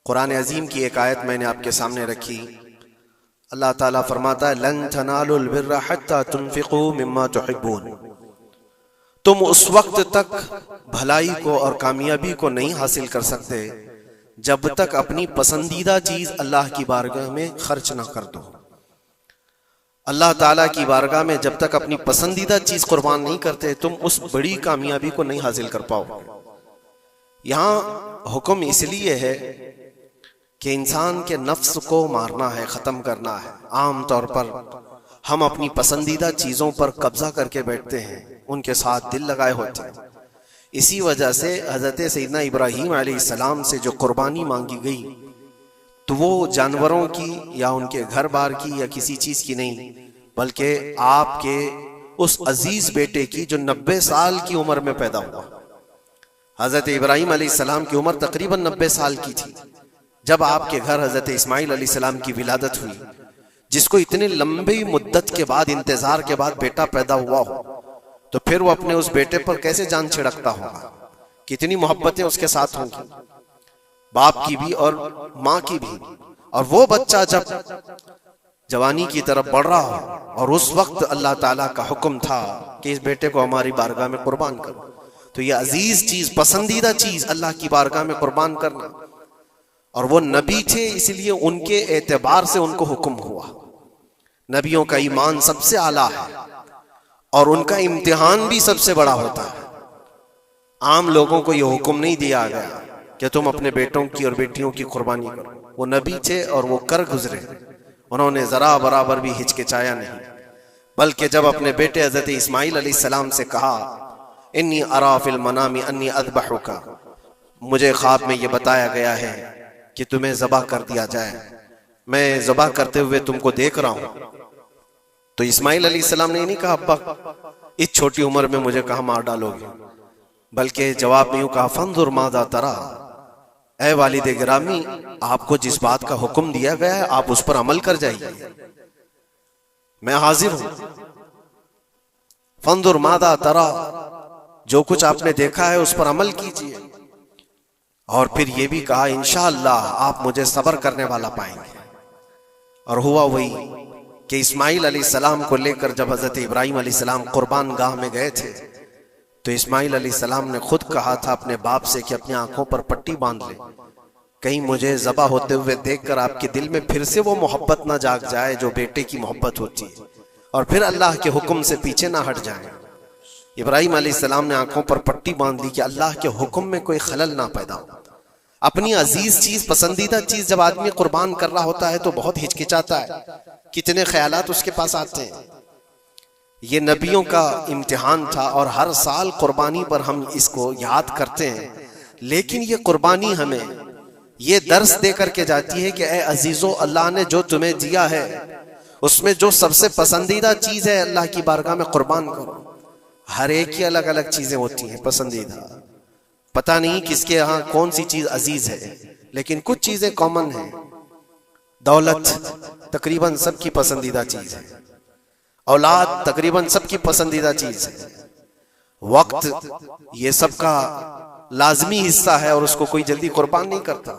कुरान अजीम की एक आयत मैंने आपके सामने रखी। अल्लाह ताला फरमाता है लन तनालुल बिर्रा हत्ता तुनफिकू मिम्मा तुहिब्बून। तुम उस वक्त तक भलाई को और कामयाबी को नहीं हासिल कर सकते जब तक अपनी पसंदीदा चीज अल्लाह की बारगाह में खर्च ना कर दो। अल्लाह ताला की बारगाह में जब तक अपनी पसंदीदा चीज कुर्बान नहीं करते तुम उस बड़ी कामयाबी को नहीं हासिल कर पाओ। यहां हुक्म इसलिए है कि इंसान के नफ्स को मारना है, खत्म करना है। आम तौर पर हम अपनी पसंदीदा चीजों पर कब्जा करके बैठते हैं, उनके साथ दिल लगाए होते हैं। इसी वजह से हजरत सैयदना इब्राहीम अलैहिस्सलाम से जो कुर्बानी मांगी गई तो वो जानवरों की या उनके घर बार की या किसी चीज की नहीं, बल्कि आपके उस अजीज बेटे की जो 90 साल की उम्र में पैदा हुआ। हजरत इब्राहीम अलैहिस्सलाम की उम्र तकरीबन 90 साल की थी जब आपके घर हजरत इस्माइल अलैहिस्सलाम की विलादत हुई, जिसको इतने लंबी मुद्दत के बाद, इंतजार के बाद बेटा पैदा हुआ हो, तो फिर वो अपने उस बेटे पर कैसे जान छिड़कता होगा, कितनी मोहब्बतें उसके साथ होंगी, बाप की भी और माँ की भी। और वो बच्चा जब जवानी की तरफ बढ़ रहा हो और उस वक्त अल्लाह ताला का हुक्म था कि इस बेटे को हमारी बारगाह में कुर्बान करो, तो ये अजीज चीज, पसंदीदा चीज अल्लाह की बारगाह में कुर्बान करना। और वो नबी थे, इसलिए उनके एतबार से उनको हुक्म हुआ। नबियों का ईमान सबसे आला है और उनका इम्तिहान भी सबसे बड़ा होता है। आम लोगों को यह हुक्म नहीं दिया गया कि तुम अपने बेटों की और बेटियों की कुर्बानी करो। वो नबी थे और वो कर गुजरे, उन्होंने जरा बराबर भी हिचकिचाया नहीं, बल्कि जब अपने बेटे हजरत इस्माइल अलैहिस्सलाम से कहा इन्नी अरा फिल मनामी अन्नी अज़बहुका, मुझे ख्वाब में ये बताया गया है कि तुम्हें ज़बह कर दिया जाए, मैं ज़बह करते हुए तुमको देख रहा हूं। तो इस्माइल अलैहिस्सलाम ने नहीं कहा अब्बा इस छोटी उम्र में मुझे कहां मार डालोगे, बल्कि जवाब में यूं कहा फंजुर मादा तरा, ऐ वालिद गिरामी, आपको जिस बात का हुक्म दिया गया है आप उस पर अमल कर जाइए, मैं हाजिर हूं। फंजुर मादा तरा, जो कुछ आपने देखा है उस पर अमल कीजिए। और फिर ये भी कहा इंशाअल्लाह आप मुझे सब्र करने वाला पाएंगे। और हुआ वही कि इस्माइल अलैहिस्सलाम को लेकर जब हजरत इब्राहीम अलैहिस्सलाम कुर्बान गाह में गए थे तो इस्माइल अलैहिस्सलाम ने खुद कहा था अपने बाप से कि अपनी आंखों पर पट्टी बांध ले, कहीं मुझे ज़बह होते हुए देखकर आपके दिल में फिर से वो मोहब्बत ना जाग जाए जो बेटे की मोहब्बत होती है, और फिर अल्लाह के हुक्म से पीछे ना हट जाए। इब्राहीम अलैहिस्सलाम ने आंखों पर पट्टी बांध ली कि अल्लाह के हुक्म में कोई खलल ना पैदा हो। अपनी अजीज चीज, पसंदीदा चीज जब आदमी कुर्बान कर रहा होता है तो बहुत हिचकिचाता है, कितने ख्यालात उसके पास आते हैं। ये नबियों का इम्तिहान था और हर साल कुर्बानी पर हम इसको याद करते हैं, लेकिन ये कुर्बानी हमें ये दर्स दे करके जाती है कि ए अजीजो, अल्लाह ने जो तुम्हें दिया है उसमें जो सबसे पसंदीदा चीज है अल्लाह की बारगाह में कुर्बान करो। हर एक की अलग अलग चीजें होती हैं पसंदीदा, पता नहीं किसके यहाँ कौन सी चीज अजीज है, लेकिन कुछ चीजें कॉमन हैं। दौलत तकरीबन सबकी पसंदीदा चीज है, औलाद तकरीबन सबकी पसंदीदा चीज है, वक्त ये सबका लाजमी हिस्सा है और उसको कोई जल्दी कुर्बान नहीं करता।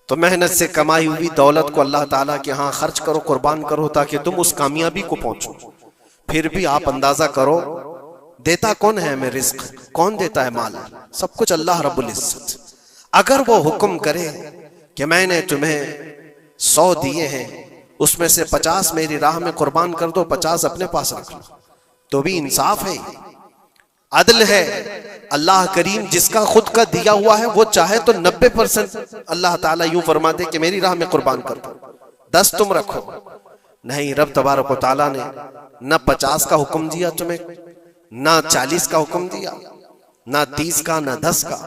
तो मेहनत से कमाई हुई दौलत को अल्लाह ताला के यहाँ खर्च करो, कुर्बान करो, ताकि तुम उस कामयाबी को पहुंचो। फिर भी आप अंदाजा करो देता कौन है हमें रिस्क, कौन देता है माल? सब कुछ अल्लाह रब्बुल इज्जत। अगर वो हुक्म करे कि मैंने तुम्हें 100 दिए हैं, उसमें से 50 मेरी राह में कुर्बान कर दो, 50 अपने पास रख लो, तो भी इंसाफ है, अदल है। अल्लाह करीम जिसका खुद का दिया हुआ है वो चाहे तो 90% अल्लाह ताला यूं फरमा दे कि मेरी राह में कुर्बान कर दो, 10 तुम रखो। नहीं, रब तबारक व तआला ने न 50 का हुक्म दिया तुम्हें, ना 40 का हुक्म दिया, ना 30 का, ना 10 का,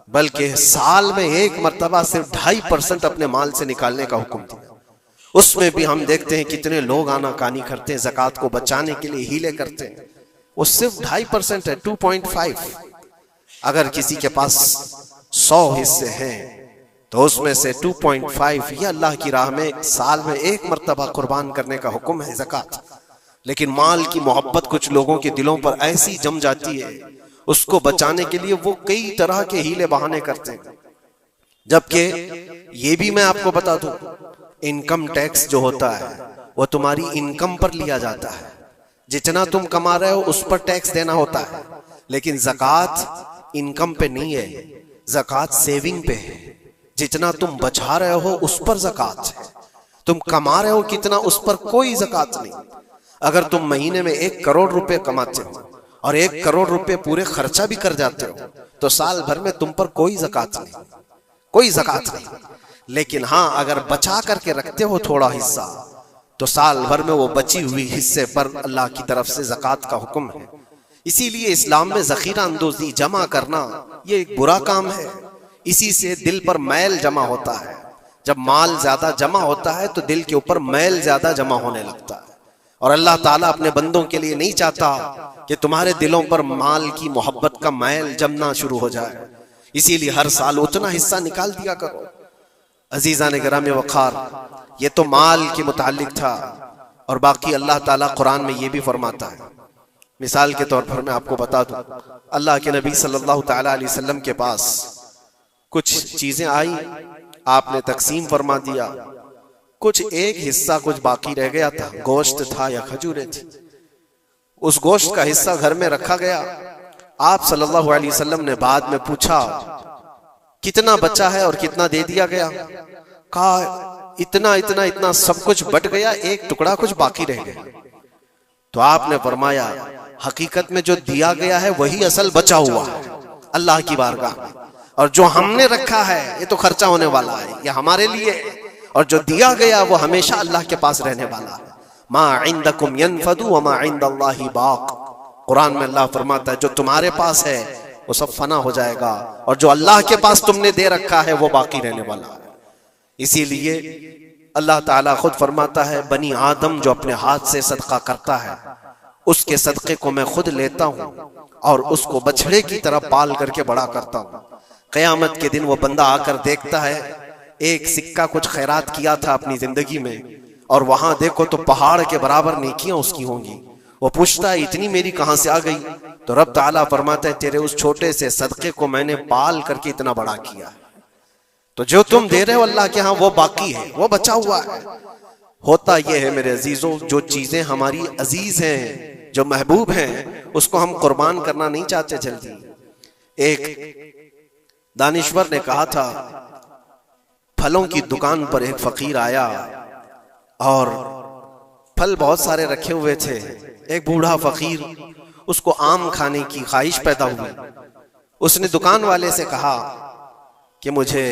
बल्कि साल में एक मर्तबा सिर्फ 2.5% अपने माल से निकालने का हुक्म दिया। उसमें भी हम देखते हैं कितने लोग आनाकानी करते हैं, ज़कात को बचाने के लिए हीले करते हैं। वो सिर्फ 2.5% है, 2.5। अगर किसी के पास 100 हिस्से हैं तो उसमें से 2.5 ये अल्लाह की राह में साल में एक मर्तबा कुर्बान करने का हुक्म है, ज़कात। लेकिन माल की मोहब्बत कुछ लोगों के दिलों पर ऐसी जम जाती है, उसको बचाने के लिए वो कई तरह के हीले बहाने करते हैं। जबकि ये भी मैं आपको बता दूं, इनकम टैक्स जो होता है वो तुम्हारी इनकम पर लिया जाता है, जितना तुम कमा रहे हो उस पर टैक्स देना होता है। लेकिन ज़कात इनकम पे नहीं है, ज़कात सेविंग पे है। जितना तुम बचा रहे हो उस पर ज़कात है, तुम कमा रहे हो कितना उस पर कोई ज़कात नहीं। अगर तुम महीने में 1 करोड़ रुपए कमाते हो और 1 करोड़ रुपए पूरे खर्चा भी कर जाते हो तो साल भर में तुम पर कोई ज़कात नहीं, कोई ज़कात नहीं। लेकिन हाँ, अगर बचा करके रखते हो थोड़ा हिस्सा तो साल भर में वो बची हुई हिस्से पर अल्लाह की तरफ से ज़कात का हुक्म है। इसीलिए इस्लाम में ज़खीरा अंदोज़ी जमा करना ये एक बुरा काम है। इसी से दिल पर मैल जमा होता है। जब माल ज्यादा जमा होता है तो दिल के ऊपर मैल ज्यादा जमा होने लगता है। और अल्लाह ताला अपने बंदों के लिए नहीं चाहता कि तुम्हारे दिलों पर माल की मोहब्बत का मैल जमना शुरू हो जाए। इसीलिए हर साल उतना हिस्सा निकाल दिया करो। अजीज़ान गिरामी वक़ार, ये तो माल के मुतालिक था। और बाकी अल्लाह ताला कुरान में ये भी फरमाता है। मिसाल के तौर पर मैं आपको बता दूं, अल्लाह के नबी सल्लल्लाहु तआला अलैहि वसल्लम के पास कुछ चीजें आई, आपने तकसीम फरमा दिया। कुछ एक हिस्सा कुछ बाकी रह गया था, गोश्त था या खजूरें थी। उस गोश्त का हिस्सा घर में रखा गया। आप सल्लल्लाहु अलैहि वसल्लम ने बाद में पूछा कितना बचा है और कितना दे दिया गया। कहा इतना इतना इतना सब कुछ बट गया, एक टुकड़ा कुछ बाकी रह गया। तो आपने फरमाया हकीकत में जो दिया गया है वही असल बचा हुआ है अल्लाह की बारगाह में, और जो हमने रखा है ये तो खर्चा होने वाला है, ये हमारे लिए। और जो दिया गया वो हमेशा अल्लाह के पास रहने वाला है। मा इंदकुम यनफदु व मा इंदल्लाहि बाक। कुरान में अल्लाह फरमाता है जो तुम्हारे पास है वो सब फना हो जाएगा और जो अल्लाह के पास तुमने दे रखा है वो बाकी रहने वाला है। इसीलिए अल्लाह ताला खुद फरमाता है बनी आदम जो अपने हाथ से सदका करता है उसके सदके को मैं खुद लेता हूँ और उसको बछड़े की तरह पाल करके बड़ा करता हूँ। क़यामत के दिन वो बंदा आकर देखता है एक सिक्का कुछ खैरात किया था अपनी जिंदगी में और वहां देखो तो पहाड़ के बराबर नेकियां उसकी होंगी। वो पूछता है इतनी मेरी कहां से आ गई? तो रब ताला फरमाता है तेरे उस छोटे से सदके को मैंने पाल करके इतना बड़ा किया। तो जो तुम दे रहे हो अल्लाह के यहाँ वो बाकी है, वो बचा हुआ है। होता यह है मेरे अजीजों, जो चीजें हमारी अजीज हैं, जो महबूब हैं, उसको हम कुर्बान करना नहीं चाहते जल्दी। एक दानिश्वर ने कहा था फलों की दुकान पर एक फकीर आया और फल बहुत सारे रखे हुए थे। एक बूढ़ा फकीर, उसको आम खाने की ख्वाहिश पैदा हुई। उसने दुकान वाले से कहा कि मुझे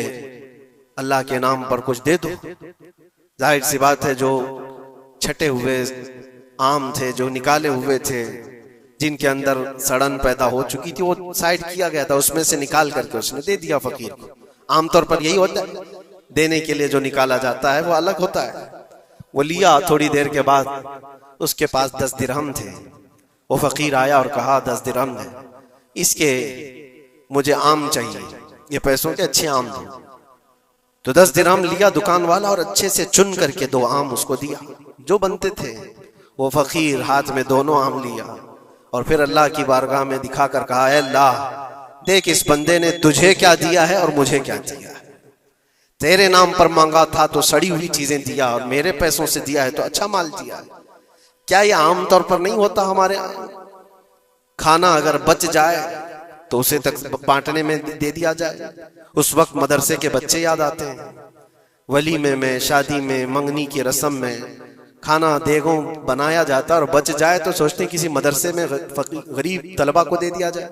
अल्लाह के नाम पर कुछ दे दो। जाहिर सी बात है जो छटे हुए आम थे, जो निकाले हुए थे, जिनके अंदर सड़न पैदा हो चुकी थी, वो साइड किया गया था, उसमें से निकाल करके उसने दे दिया फकीर को। आमतौर पर यही होता है, देने के लिए जो निकाला जाता है वो अलग होता है। वो लिया, थोड़ी देर के बाद उसके पास 10 दिरहम थे। वो फकीर आया और कहा 10 दिरहम दे, इसके मुझे आम चाहिए, ये पैसों के अच्छे आम दो। तो 10 दिरहम लिया दुकान वाला और अच्छे से चुन करके 2 आम उसको दिया जो बनते थे। वो फकीर हाथ में दोनों आम लिया और फिर अल्लाह की बारगाह में दिखाकर कहा अल्लाह देख इस बंदे ने तुझे क्या दिया है और मुझे क्या दिया है। तेरे नाम पर मांगा था तो सड़ी हुई चीजें दिया और मेरे पैसों से दिया है तो अच्छा माल दिया है। क्या ये आमतौर पर नहीं होता हमारे यहाँ? खाना अगर बच जाए तो उसे तक बांटने में दे दिया जाए। उस वक्त मदरसे के बच्चे याद आते हैं। वलीमे में, शादी में, मंगनी की रस्म में खाना देगों बनाया जाता और बच जाए तो सोचते हैं किसी मदरसे में गरीब तलबा को दे दिया जाए,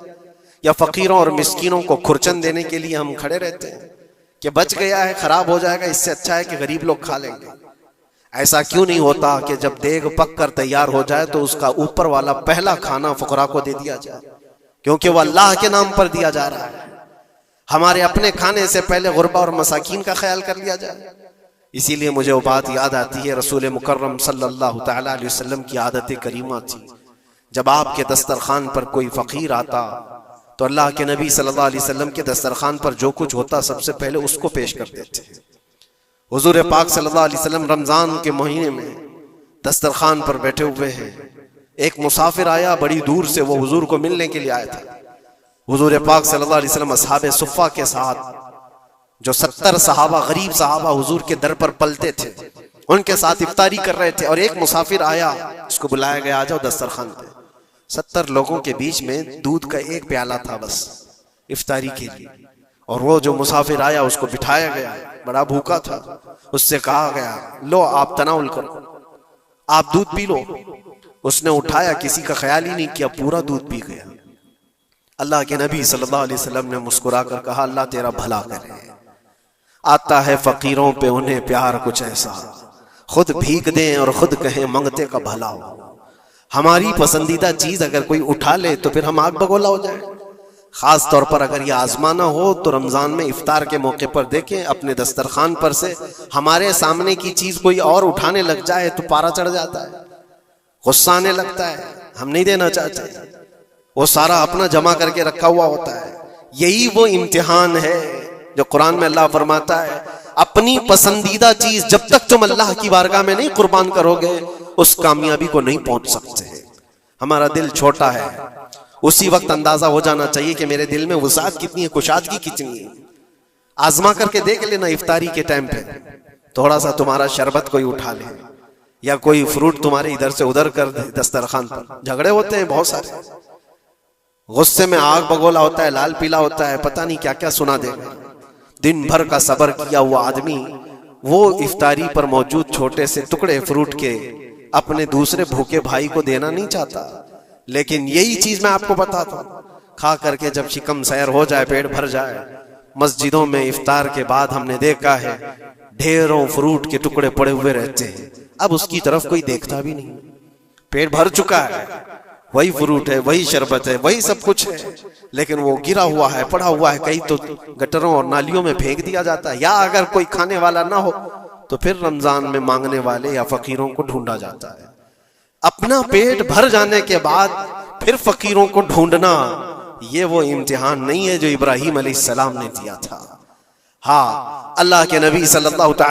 या फकीरों और मिस्कीनों को खुरचन देने के लिए हम खड़े रहते हैं कि बच गया है, खराब हो जाएगा, इससे अच्छा है कि गरीब लोग खा लेंगे। ऐसा क्यों नहीं होता कि जब देग पक कर तैयार हो जाए तो उसका ऊपर वाला पहला खाना फकरा को दे दिया जाए, क्योंकि वह अल्लाह के नाम पर दिया जा रहा है। हमारे अपने खाने से पहले गुरबा और मसाकीन का ख्याल कर लिया जाए। इसीलिए मुझे वो बात याद आती है, रसूल मुकर्रम सल्लल्लाहु तआला अलैहि वसल्लम की आदत करीमा थी, जब आपके दस्तरखान पर कोई फकीर आता तो अल्लाह के नबी सल्लल्लाहु अलैहि वसल्लम के दस्तरखान पर जो कुछ होता सबसे पहले उसको पेश करते थे। हुजूर पाक सल्लल्लाहु अलैहि वसल्लम रमजान के महीने में दस्तरखान पर बैठे हुए हैं। एक मुसाफिर आया बड़ी दूर से, वो हुजूर को मिलने के लिए आया था। हुजूर पाक सल्लल्लाहु अलैहि वसल्लम असहाबे सुफ़ा के साथ जो 70 सहाबा, गरीब सहाबा हुजूर के दर पर पलते थे, उनके साथ इफ्तारी कर रहे थे। और एक मुसाफिर आया, उसको बुलाया गया, आ जाओ दस्तरखान पे। 70 लोगों के बीच में दूध का एक प्याला था बस इफ्तारी के लिए। और वो जो मुसाफिर आया उसको बिठाया गया, बड़ा भूखा था। उससे कहा गया, लो आप तनाउल करो, आप दूध पी लो। उसने उठाया, किसी का ख्याल ही नहीं किया, पूरा दूध पी गया। अल्लाह के नबी सल्लल्लाहु अलैहि वसल्लम ने मुस्कुराकर कहा, अल्लाह तेरा भला करे। आता है फकीरों पे उन्हें प्यार कुछ ऐसा, खुद भीग दें और खुद कहें मंगते का भला हो। हमारी पसंदीदा चीज अगर कोई उठा ले तो फिर हम आग बगोला हो जाए। खास तौर पर अगर ये आजमाना हो तो रमजान में इफ्तार के मौके पर देखें, अपने दस्तरखान पर से हमारे सामने की चीज कोई और उठाने लग जाए तो पारा चढ़ जाता है, गुस्सा आने लगता है, हम नहीं देना चाहते। वो सारा अपना जमा करके रखा हुआ होता है। यही वो इम्तिहान है जो कुरान में अल्लाह फरमाता है, अपनी पसंदीदा चीज जब तक तुम अल्लाह की बारगाह में नहीं कुर्बान करोगे उस कामयाबी को नहीं पहुंच सकते। हमारा दिल छोटा है, उसी वक्त अंदाजा हो जाना चाहिए कि मेरे दिल में वसाअत कितनी है, कुशादगी कितनी है। आजमा करके देख लेना, इफ्तारी के टाइम पे थोड़ा सा तुम्हारा शरबत कोई उठा ले या कोई फ्रूट तुम्हारे इधर से उधर कर दे दस्तरखान पर। झगड़े होते हैं बहुत सारे, गुस्से में आग बगोला होता है, लाल पीला होता है, पता नहीं क्या क्या सुना देगा। दिन भर का सब्र किया हुआ आदमी वो इफ्तारी पर मौजूद छोटे से टुकड़े फ्रूट के अपने दूसरे भूखे भाई को देना नहीं चाहता। लेकिन यही चीज मैं आपको बताता हूं, खा करके जब शिकम सैर हो जाए, पेट भर जाए, मस्जिदों में इफ्तार के बाद हमने देखा है ढेरों फ्रूट के टुकड़े पड़े हुए रहते हैं। अब उसकी तरफ कोई देखता भी नहीं, पेट भर चुका है, वही फ्रूट है, वही शरबत है, वही सब कुछ है, लेकिन वो गिरा हुआ है, पड़ा हुआ है, कहीं तो गटरों और नालियों में फेंक दिया जाता है। या अगर कोई खाने वाला ना हो तो फिर रमजान में मांगने वाले या फकीरों को ढूंढा जाता है। अपना पेट भर जाने के बाद फिर फकीरों को ढूंढना, ये वो इम्तिहान नहीं है जो इब्राहिम अलैहिस्सलाम ने दिया था। हाँ, अल्लाह के नबी सल्लल्लाहु अलैहि